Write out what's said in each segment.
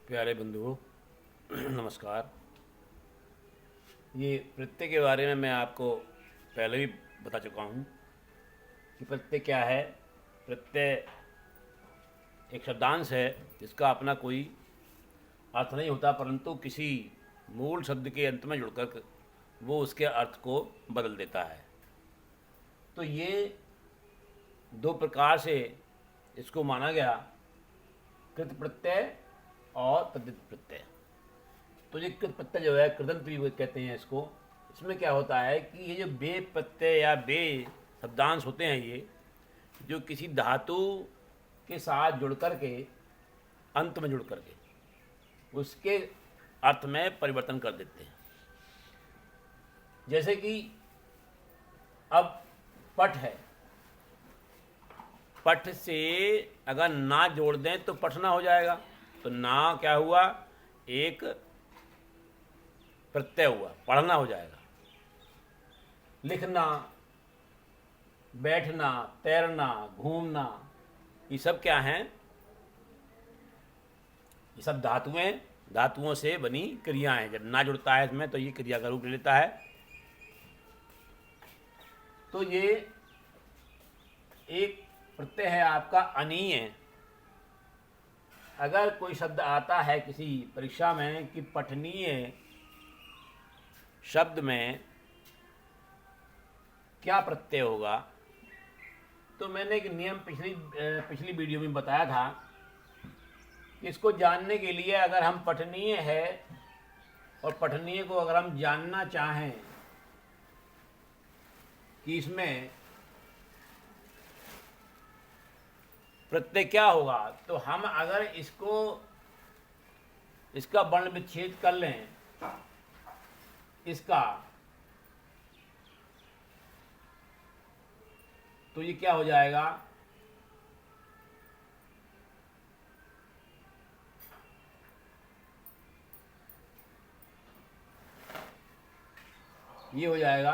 प्यारे बंधुओं नमस्कार। ये प्रत्यय के बारे में मैं आपको पहले भी बता चुका हूँ कि प्रत्यय क्या है। प्रत्यय एक शब्दांश है जिसका अपना कोई अर्थ नहीं होता, परंतु किसी मूल शब्द के अंत में जुड़कर वो उसके अर्थ को बदल देता है। तो ये दो प्रकार से इसको माना गया, कृत प्रत्यय और तद्धित प्रत्यय। तो ये कृत प्रत्यय जो है, कृदंत भी कहते हैं इसको। इसमें क्या होता है कि ये जो बे प्रत्यय या बे शब्दांश होते हैं, ये जो किसी धातु के साथ जुड़ कर के अंत में जुड़ कर के उसके अर्थ में परिवर्तन कर देते हैं। जैसे कि अब पठ है, पठ से अगर ना जोड़ दें तो पठना हो जाएगा। तो ना क्या हुआ, एक प्रत्यय हुआ, पढ़ना हो जाएगा। लिखना, बैठना, तैरना, घूमना, ये सब क्या हैं? ये सब धातुओं से बनी क्रियाएं हैं। जब ना जुड़ता है इसमें तो ये क्रिया का रूप ले लेता है। तो ये एक प्रत्यय है आपका अनीय। अगर कोई शब्द आता है किसी परीक्षा में कि पठनीय शब्द में क्या प्रत्यय होगा, तो मैंने एक नियम पिछली वीडियो में बताया था कि इसको जानने के लिए अगर हम पठनीय है और पठनीय को अगर हम जानना चाहें कि इसमें प्रत्यय क्या होगा, तो हम अगर इसका वर्ण विच्छेद कर लें, इसका, तो ये क्या हो जाएगा, ये हो जाएगा।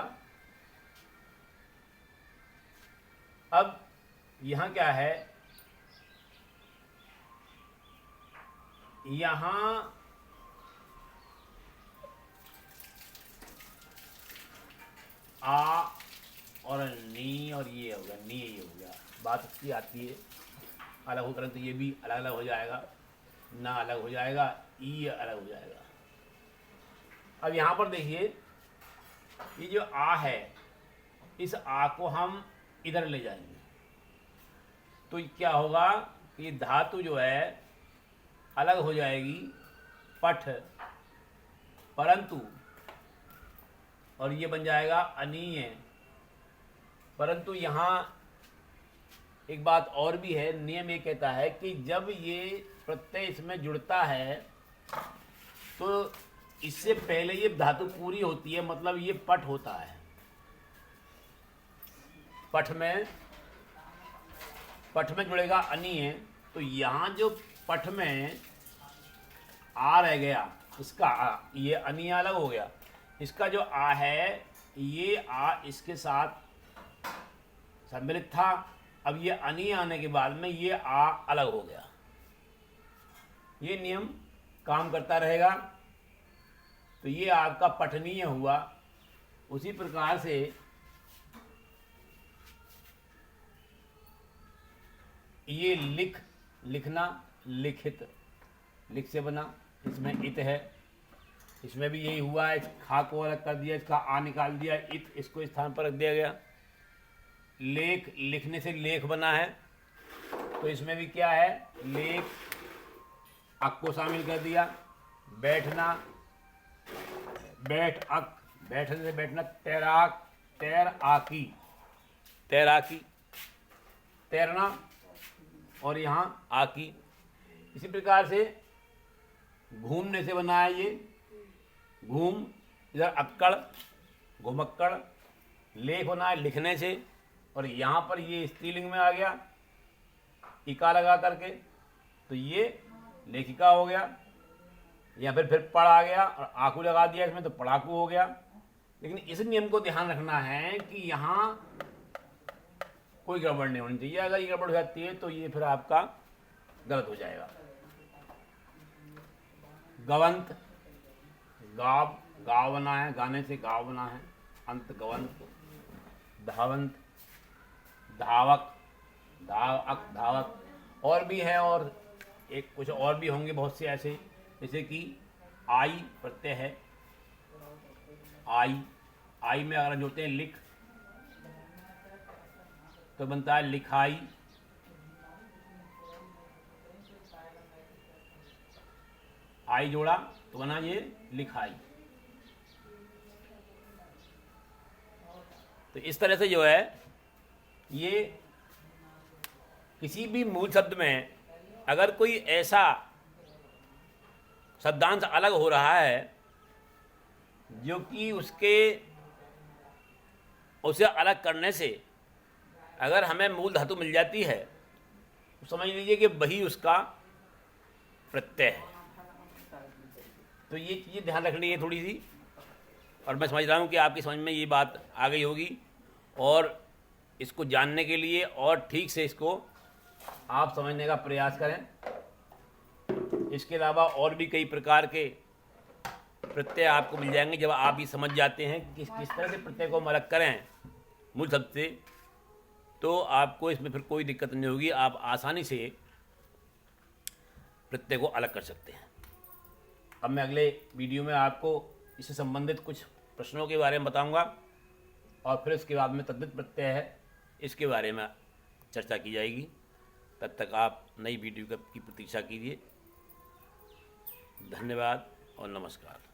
अब यहां क्या है, यहां आ और नी और ये हो गया, नी ये हो गया। बात इसकी आती है अलग होकर, तो ये भी अलग अलग हो जाएगा, ना अलग हो जाएगा, ई अलग हो जाएगा। अब यहां पर देखिए, ये जो आ है, इस आ को हम इधर ले जाएंगे तो क्या होगा कि धातु जो है अलग हो जाएगी, पठ, परंतु, और ये बन जाएगा अनीय। परंतु यहाँ एक बात और भी है, नियम ये कहता है कि जब ये प्रत्यय इसमें जुड़ता है तो इससे पहले ये धातु पूरी होती है, मतलब ये पठ होता है। पठ में जुड़ेगा अनीय, तो यहाँ जो पठ में आ रह गया, इसका आ, ये अनीय अलग हो गया। इसका जो आ है, ये आ इसके साथ सम्मिलित था, अब ये अनीय आने के बाद में ये आ अलग हो गया। ये नियम काम करता रहेगा। तो ये आपका पठनीय हुआ। उसी प्रकार से ये लिखना, लिखित, लिख से बना, इसमें इत है, इसमें भी यही हुआ है। खा को अलग कर दिया, इसका आ निकाल दिया, इत इसको स्थान पर रख दिया गया। लेख, लिखने से लेख बना है, तो इसमें भी क्या है, लेख, अक को शामिल कर दिया। बैठना, बैठ अक, बैठने से बैठना, तैराक, तैर आकी, तैराकी, तैरना, और यहाँ आकी। इसी प्रकार से घूमने से बना है ये, घूम, इधर अक्कड़, घुमक्कड़। लेख बना है लिखने से, और यहाँ पर ये स्त्रीलिंग में आ गया, इका लगा करके, तो ये लेखिका हो गया। या फिर पढ़ आ गया और आकू लगा दिया इसमें, तो पढ़ाकू हो गया। लेकिन इस नियम को ध्यान रखना है कि यहाँ कोई गड़बड़ नहीं होनी चाहिए। अगर ये गड़बड़ हो जाती है तो ये फिर आपका गलत हो जाएगा। गवंत, गाव, गाव बना है, गाने से गाव बना है, अंत गवंत। धावंत, धावक, धावक, धावक, और भी है, और एक कुछ और भी होंगे बहुत से ऐसे, जैसे कि आई प्रत्यय है, आई, आई में अगर जोड़ते हैं लिख तो बनता है लिखाई। आई जोड़ा तो बना ये लिखाई। तो इस तरह से जो है ये किसी भी मूल शब्द में अगर कोई ऐसा शब्दांश अलग हो रहा है जो कि उसे अलग करने से अगर हमें मूल धातु मिल जाती है तो समझ लीजिए कि वही उसका प्रत्यय है। तो ये चीज़ ध्यान रखनी है थोड़ी सी, और मैं समझ रहा हूँ कि आपकी समझ में ये बात आ गई होगी, और इसको जानने के लिए और ठीक से इसको आप समझने का प्रयास करें। इसके अलावा और भी कई प्रकार के प्रत्यय आपको मिल जाएंगे। जब आप ये समझ जाते हैं कि किस तरह से प्रत्यय को हम अलग करें मूल शब्द से, तो आपको इसमें फिर कोई दिक्कत नहीं होगी, आप आसानी से प्रत्यय को अलग कर सकते हैं। अब मैं अगले वीडियो में आपको इससे संबंधित कुछ प्रश्नों के बारे में बताऊंगा, और फिर इसके बाद में तद्धित प्रत्यय है, इसके बारे में चर्चा की जाएगी। तब तक आप नई वीडियो की प्रतीक्षा कीजिए। धन्यवाद और नमस्कार।